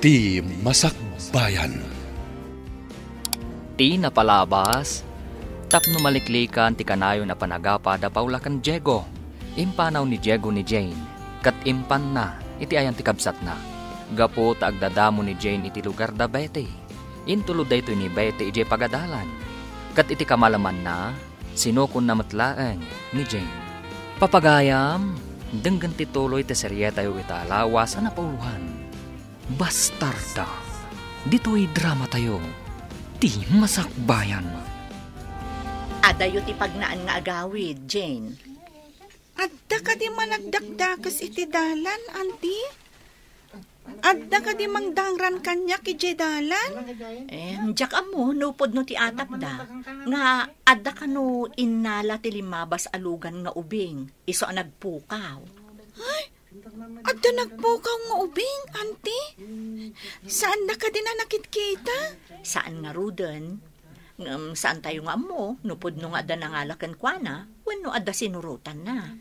Ti Masakbayan. Ti napalabas, tapno maliklikan ti kanayon na panagapa da Paula kan Diego. Impanaw ni Diego ni Jane, kat impan na, iti ayan ti kabsat na. Gapo ta agdadamo ni Jane iti lugar da Betty. Intulod da ito ni Betty iti pagadalan. Kat iti kamalaman na, sinukon na matlaeng ni Jane. Papagayam, denggan ti tuloy ti serye tayo italawa sa napauluhan. Bastarda, dito'y drama tayo. Ti Masakbayan. Adayo ti pagnaan nga agawid, Jane. Adda ka di managdakdakas iti dalan, auntie? Adda ka di mangdangran kanya ki dalan? Diyak amo, nupod no ti atap da. Nga, adda ka no inala ti limabas alugan nga ubing. Iso nagpukaw. Ay, adda nagpukaw nga ubing, auntie? Saan na ka di na nakikita? Saan nga ruden? Saan tayo nga mo? Nupod no nga adda nangalakan kwa na, wano adda sinurutan na.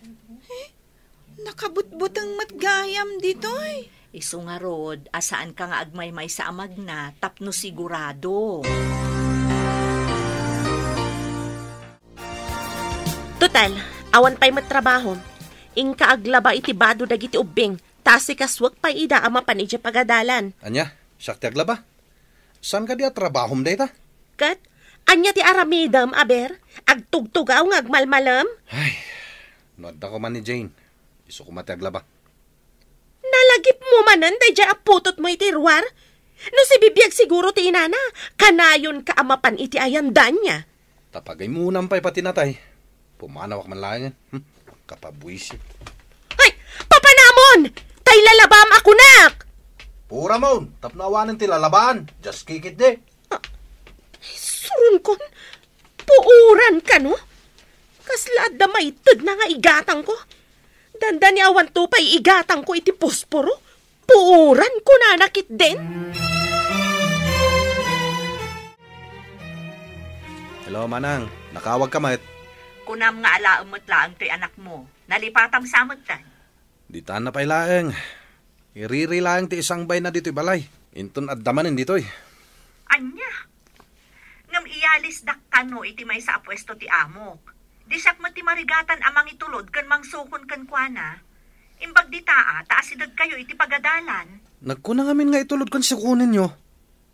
Nakabutbutang matgayam ditoy. Isu nga rod, asaan ka nga agmay-may sa amag na, tapno sigurado. Total, awan pa'y matrabaho. Ingka aglaba iti bado dagiti ubing, tasi kaswag pa'y ida ama panidya pagadalan. Anya, sakti aglaba? Saan ka di atrabahom day ta? Kat, anya ti aramidam, aber? Agtugtugaw nga agmalmalam? Ay, noda ko man ni Jane. Iso ko mati aglaba. Nalagip mo manan, day dya aputot mo iti ruwar? No si bibiyag siguro ti inana, kanayon ka amapan iti ayandan niya. Tapagay munang pa'y pati natay. Pumanawak man lang yan. Kapabwisi. Ay, papanamon! Tay lalabam ako nak! Pura mo, tapnawanan ti lalaban. Just kick it de. Surun kon, puuran ka no? Kaslad na maitid na nga igatang ko. Danda ni awan to pa'y igatang ko iti posporo. Puuran ko na nakit din. Hello, Manang. Nakawag ka, mait. Kunam nga alaamot laang ti anak mo. Nalipatam samot tan. Di tan na pa'y laeng. Iriri laeng ti isang bay na dito'y balay. Inton at damanin dito'y. Anya? Ngam iyalis dakkano iti may sa apwesto ti amok. Disak mo ti marigatan amang itulod kan mangsukon kan kuana. Imbag di taa, taasidag kayo iti pagadalan. Nagkuna ngamin nga itulod kan sukunin nyo.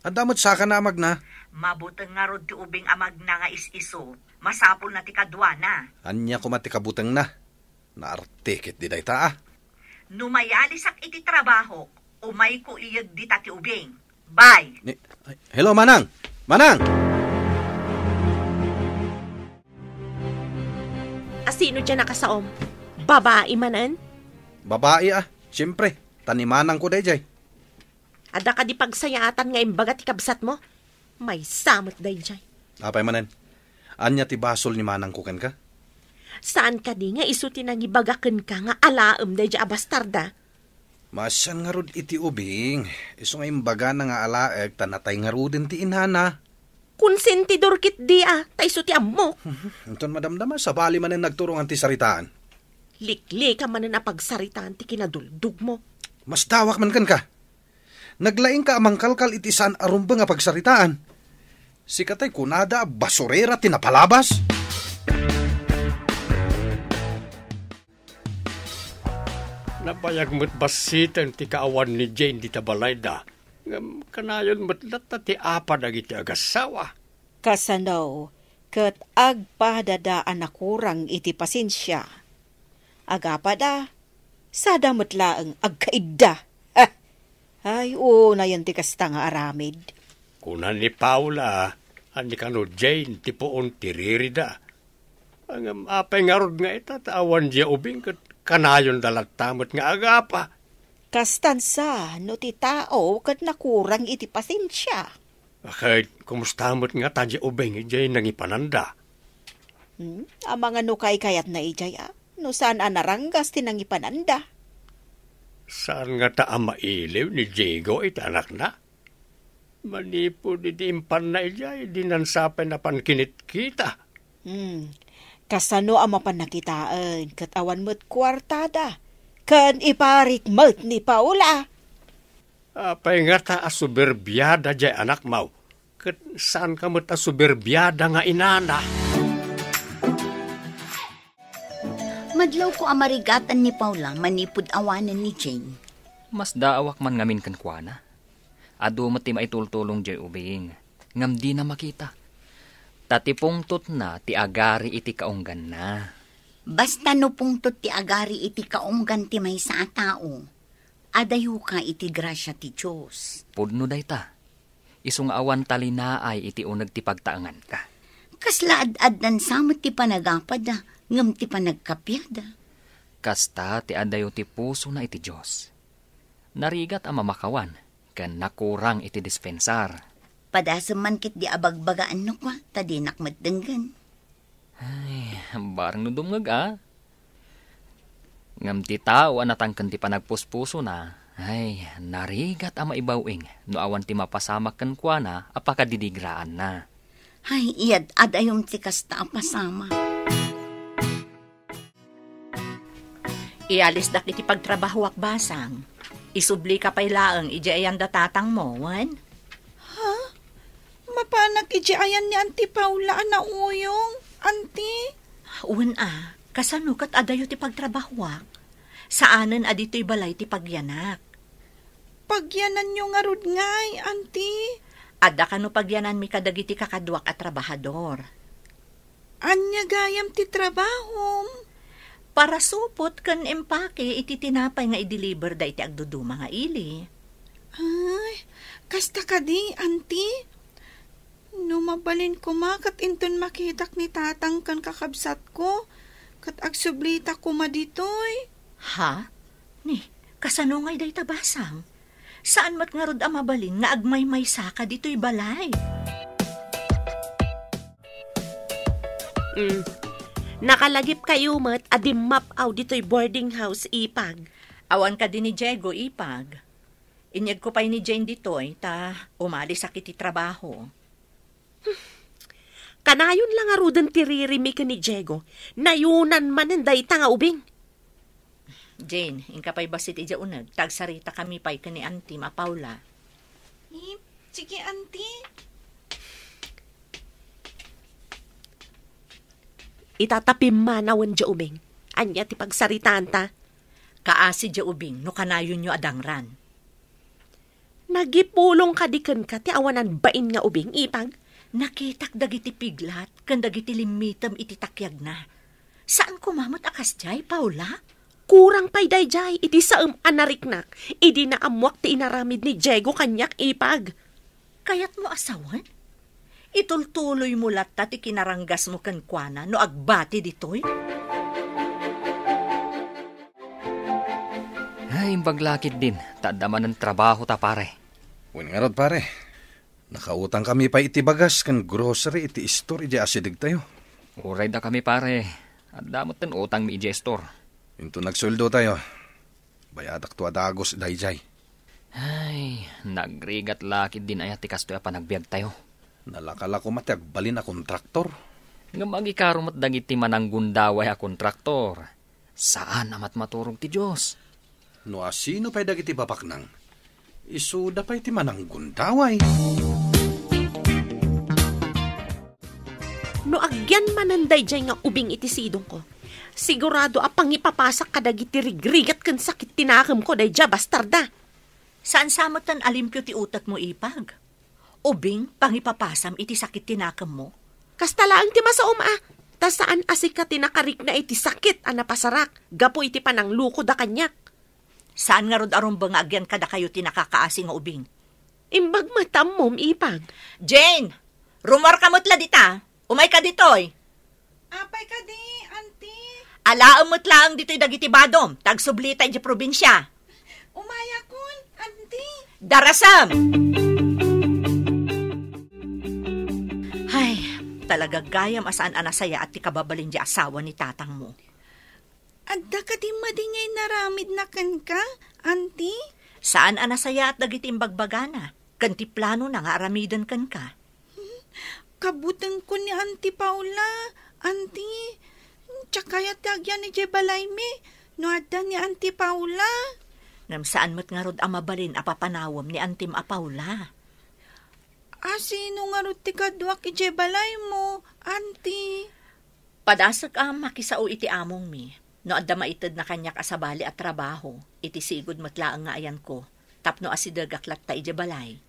Adamot saka na amag na. Mabuteng nga rod ti ubing amag na nga is-iso. Masapol na ti kadwana. Anya kumati kabuteng na. Naartikit di day taa. Numayalisak iti trabaho, umay ko iyag di ti ubing. Bye! Hello, Manang! Manang! Asino dyan nakasaom? Babae manan? Babae siyempre. Tanimanang ko day jay. Ada ka di pagsayatan nga imbaga ti kabsat mo? May samot day jay. Apay manan. Anya ti basol ni Manang kuken ka? Saan ka di nga isuti nang ibagaken ka nga alaem day jay abastarda? Masyan nga rod iti ubing. Iso nga imbaga na nga alaeg tanatay nga rodin ti inana. Konsentidor kit di ta isuti ammo. Anton madamdama sa bali manan nagturungan ti saritaan. Likli ka man na pagsaritaan ti kinaduldug mo. Mas dawak man kan ka. Naglaing ka amang kalkal iti saan arumba nga pagsaritaan. Si katay kunada basurera tinapalabas. Nabayag mo't basitan ti kaawan ni Jane di tabalayda. Kanayon mo't lata ti apa dagiti agasawa. Kasanaw, kat agpadadaan na kurang iti pasensya. Agapada, sada matlaang agkaidda. Ay, na yan ti kasta nga aramid. Kunan ni Paula, ani kano Jane ti poon tiririda. Ang apay nga rod nga ita, taawan diya ubing kanayon dalat-tamot nga agapa. Kastansa, no ti tao kat nakurang iti pasensya. Kahit kumustamot nga tadya ubing ijay nang ipananda. Ang mga nukay kayat na ijay no saan anaranggas tinang ipananda. Saan nga ta mailiw ni Diego iti anak na? Manipo di impan na ijay, dinansapay na pankinit kita. Kasano ang mapanakitaan, katawan mo't kwartada, kan iparik mo't ni Paula. Apay nga ta asuberbiyada jay anak mau. Kat saan ka mo't asuberbiyada nga inana? Madlaw ko amarigatan ni Paula manipod awanan ni Jane. Mas daawak man ngamin kan kuana. Adu mati maitultulong jay ubing. Ngam di na makita. Tatipungtot na ti agari iti kaunggan na. Basta no pungtot ti agari iti kaunggan ti may sa tao. Adayo ka iti grasya ti Diyos. Pudno dayta. Isung awan talinaay iti unag ti pagtaangan ka. Kasla ad nan samot ti panagapada, ngam ti panagkapyada. Kasta ti adayo ti puso na iti Diyos. Narigat ang mamakawan, kan nakurang iti dispensar. Padasam man kit di abagbagaan no kwa, tadinak matdenggan. Ay, barang no dumngag ah. Ngam ti tao anatangkan ti panagpuspuso na, ay, narigat ang maibawing, no awan ti mapasamak kan kwa na, apakadidigraan na. Ay, iyad adayom ti kasta apasama. Ialis dak iti pagtrabaho basang. Isubli ka pa'y laang iji ayan datatang mo, wan? Ha? Mapanak iji ayan ni Auntie Paula na uyong, Auntie? Uwan kasano kat adayo ti pagtrabahwak? Saanan adito'y balay ti pagyanak? Pagyanan nyo nga rod ngay, Auntie. Ada ka no pagyanan mi kadagiti kakadwak at trabahador. Anya gayam ti trabahom. Para supot kan empake iti tinapay nga i-deliver da iti agduduma nga ili. Ay, kasta ka di, Auntie. No mabalin ko kat inton makitak ni tatang kan kakabsat ko, kat agsublita ko maditoy. Ha? Ni, kasano ngay day tabasang? Saan mat nga rod ang mabalin nga agmay-may saka dito'y balay? Nakalagip kayo mat adim map aw dito'y boarding house ipag. Awan ka din ni Diego ipag. Inyag ko pa'y ni Jane dito'y ta umalis sakit ti trabaho. Kanayon lang arudan tiririmi ka ni Diego. Nayunan man day nga ubing. Jane, ingka pa'y basit ija unag. Tagsarita kami pa'y ka ni Auntie Paula. Sige, Auntie. Itatapim manawan dya ubing. Anya ti pagsaritaan ta. Kaasi dya ubing, no kanayon nyo adangran. Nagipulong kadikan ka ti awanan bain nga ubing ipag. Nakitak dagiti piglat, kan dagiti limitam iti takyag na. Saan kumamot akas jay, Paula? Kurang pa'y dayjay, iti saam anariknak, idi na amwak ti inaramid ni Diego kanyak ipag. Kayat mo asawan? Itultuloy mo latta ti kinaranggas mo kankwana no agbati ditoy? Ay, baglakid din, tadaman ng trabaho ta pare. Uwan nga rod pare, nakautang kami pa iti bagas kan grocery iti store iti asidig tayo. Uray da kami pare, at damot ng utang mi iti store. Into nagsuldo tayo. Bayadak to adagos dayjay. Ay, nagrigat lakid din ayat tikas to panagbiag tayo. Nalakala ko mati agbalin a kontraktor. Nga magikarumat dagiti mananggundaway a kontraktor. Saan amat maturog ti Diyos? No asino pa'y dagiti babaknang? Isuda pa'y ti mananggundaway. No agyan mananday dyan nga ubing iti sidong ko. Sigurado apang ipapasak kadagiti rigrigat kan sakit tinakam ko dayja bastarda. Saan samatan alimpyo ti utak mo ipag? Ubing pangipapasam iti sakit tinakam mo? Kastalaang ti masaom tas saan asika tinakarik na iti sakit napasarak, gapo iti panang luko da kanyak. Saan nga rod aron ba nga agyan kada kayo tinakakaasi nga ubing? Imbag matamom ipag. Jane! Rumor kamot la dita. Umay ka ditoy. Apay ka di, Auntie. Alaamot lang dito'y dagiti badom, tagsublita iti probinsya. Umaya kun, Auntie. Darasam! Ay, talaga gayam asaan anasaya at ti kababalin di asawa ni tatang mo. Adda ka di madingay naramid na kan ka, Auntie? Saan anasaya at dagiti imbagbagana? Kanti plano na nga aramidan kan ka. Kabutang ko ni Auntie Paula, Auntie. Tsakayat agyan ni Jebalay mi, no adda ni Auntie Paula. Ngam saan mo't nga rod amabalin apapanawam ni Antim a Paula. Sino nga rod ti kadwak ije balay mo, Auntie? Padasag makisao iti among mi. No adda maitid na kanyak asabali at trabaho, iti sigod matlaang nga ayan ko. Tapno asidagaklat ta ije balay.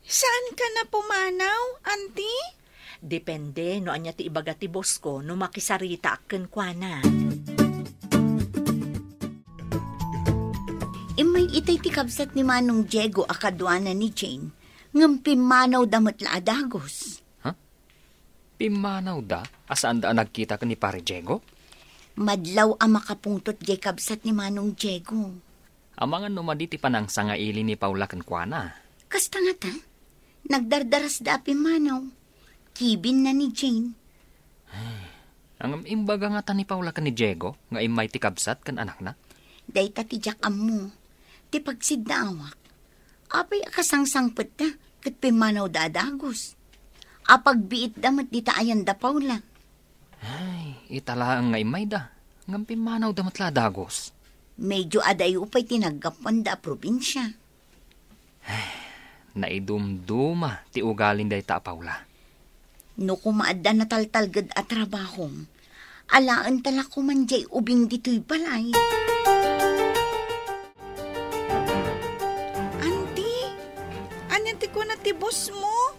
Saan ka na pumanaw, Auntie? Depende no anya ti ibaga ti boss ko no makisarita akken kuana. Imay itay ti kabsat ni Manong Diego akadwana ni Jane, ngam pimanaw damat laadagos. Pimanaw da? Asaan da nagkita ka ni Pare Diego? Madlaw ang makapungtot jay kabsat ni Manong Diego. Amangan numaditi panang sangaili ni Paula kankwana. Kasta nga ta, nagdardaras da pimanaw. Kibin na ni Jane. Ang imbaga nga ta ni Paula kan ni Diego, nga imay ti kabsat kan anak na. Day tatijak mo, ti pagsid na awak. Apay akasangsangpet na, kat pimanaw da adagos. Apagbiit damat di taayan da Paula. Ay, itala nga imay da. Ngam pimanaw damat ladagos. Medyo aday upay tinagapan da probinsya. Naidumduma ti ugalin day ta Paula. No kumaadda na taltalgad at trabahom, alaan tala kumanjay ubing dito'y balay. Auntie, anyan ti ko na ti boss mo?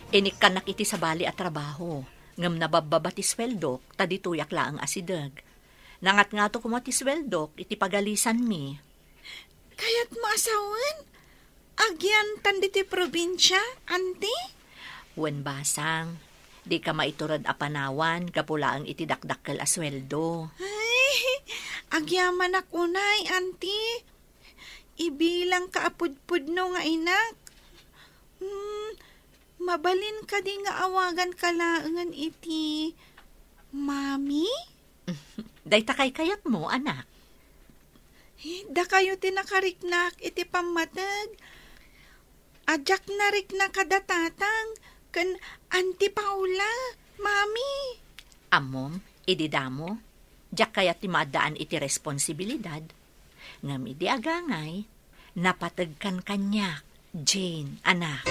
Inikanak iti sabali at trabaho. Ngam nabababa ti sweldok, tadituyak laang asidag. Nangat nga to kuma ti sweldok, iti pagalisan mi. Kaya't mo asawan? Agyan tandi ti probinsya, Auntie? Wen basang, di ka maiturad apanawan, kapulaang iti dakdakkel a sweldo. Ay, agyaman akunay, Auntie. Ibilang ka apudpudno nga inak. Mabalin ka di nga awagan kalaangan iti Mami? Day takay kayat mo, anak. Da kayo tinakariknak iti pamatag. Ajak na rikna kadatatang kan Auntie Paula, Mami. Amom, ididamo, jak kayat ti madaan iti responsibilidad. Ngam idi agangay, napatagkan kanyak, Jane, anak.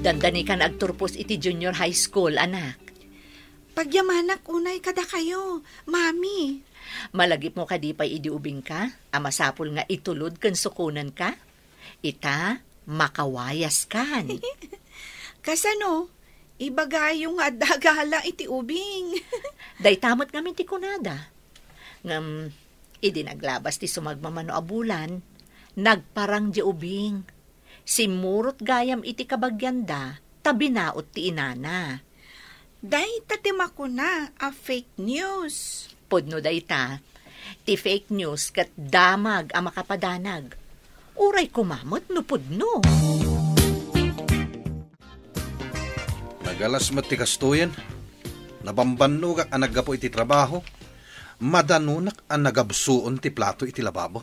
Dandani ka nagturpos iti junior high school, anak. Pagyamanak unay kada kayo, Mami. Malagip mo kadipay idiubing ka, amasapul nga itulod kan sukunan ka. Ita, makawayas kan. Kasano, ibagay yung adagala iti ubing. Day tamot ngamin ti kunada. Ngam, idi naglabas ti sumagmamano abulan, nagparang di ubing. Simurot gayam iti kabagyanda, tabinaot ti inana. Day tatima ko na a fake news. Pudno day ta, ti fake news kat damag ang makapadanag. Uray kumamot no pudno. Nagalas mat ti kastuyan, nabambanno kak ang naggapo iti trabaho, madanunak ang nagabsuon ti plato iti lababo,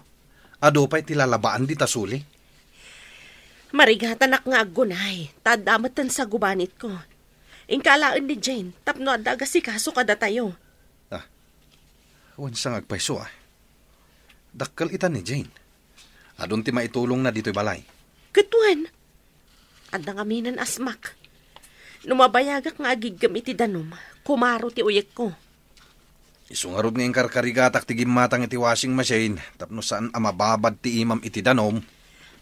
ado pa iti lalabaan di tasuli. Marigatan ak nga agunay, tadamatan sa gubanit ko. Ingkalaan ni Jane, tapno adaga si kaso kada tayo. Wansang agpaiso Dakkal ita ni Jane. Adun ti maitulong na dito'y balay. Katuan, adang aminan asmak. Numabayagak nga agigam iti danom, kumaro ti uyek ko. Isungarod ngayong karkarigatak ti gimatang iti washing machine, tapno saan amababad ti imam iti danom.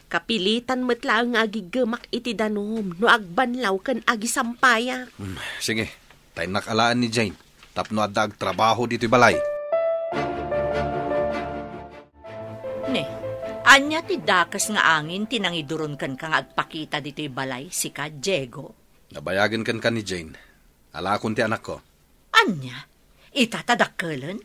Kapilitan mo't lang agigamak iti danom, no agbanlaw kan agisampaya. Sige, tayo nakalaan ni Jane. Tapno adda agtrabaho dito'y balay. Ne, anya ti dakas nga angin tinangiduron kan kang agpakita dito'y balay, si ka Diego. Nabayagan kan ni Jane. Alakon ti anak ko. Anya, itatadakkelan?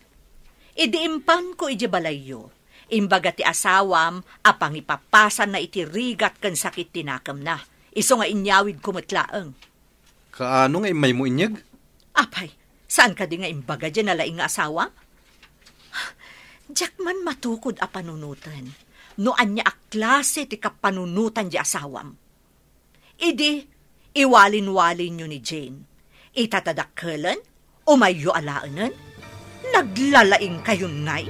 Idiimpan ko iti balayyo. Imbaga ti asawam, apang ipapasan na iti rigat kan sakit tinakam na. Iso nga inyawid kumatlaang. Kaano nga may mo inyag? Apay, saan ka di nga imbaga dyan na laing nga asawa? Diyak man matukod a panunutan. Noan niya a klase ti kapanunutan di asawam. Idi, iwalin-walin nyo ni Jane. Itatadakkelan o mayo alaanan? Naglalaing kayo ngay?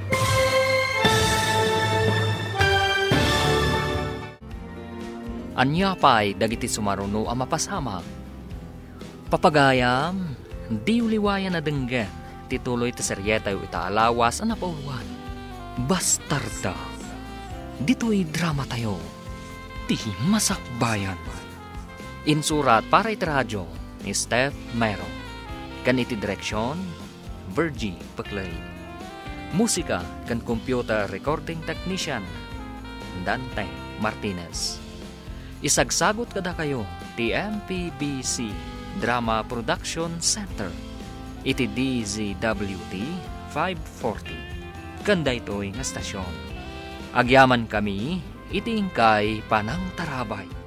Anya pa'y dagiti sumaruno ang mapasamag. Papagayam, di uliwayan na denggan, tituloy ti seryeta yu itaalawas ang napauluan. Bastarda. Dito'y drama tayo. Ti Masakbayan. Insurat para iti radyo ni Steph Mero. Kaniti direksyon, Virgie Paclay. Musika kan computer recording technician, Dante Martinez. Isagsagot kada kayo, TMPBC Drama Production Center. Iti DZWT 540. Kanda ito'y nga stasyon. Agyaman kami, iti ingkay panang tarabay.